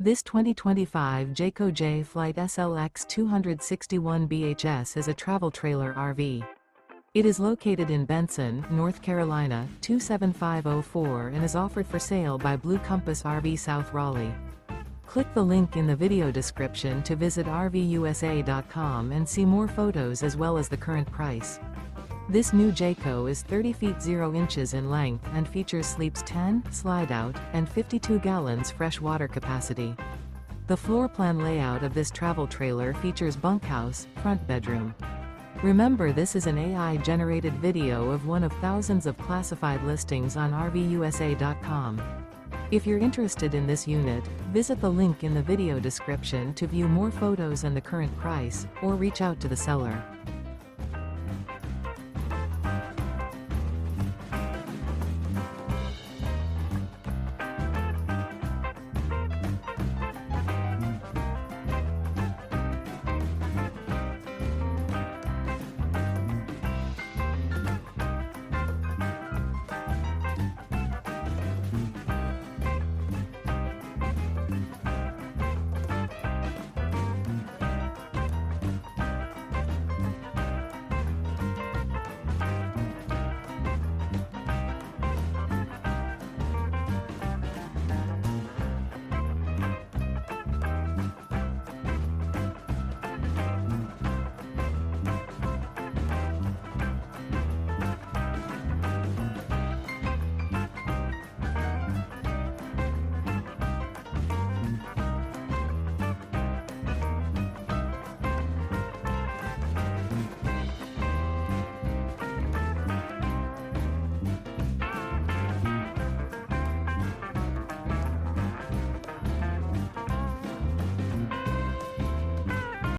This 2025 Jayco Jay Flight SLX 261 BHS is a travel trailer RV. It is located in Benson, North Carolina, 27504 and is offered for sale by Blue Compass RV South Raleigh. Click the link in the video description to visit RVUSA.com and see more photos as well as the current price. This new Jayco is 30 feet 0 inches in length and features sleeps 10, Slideout, and 52 gallons fresh water capacity. The floor plan layout of this travel trailer features bunkhouse, front bedroom. Remember, this is an AI-generated video of one of thousands of classified listings on RVUSA.com. If you're interested in this unit, visit the link in the video description to view more photos and the current price, or reach out to the seller.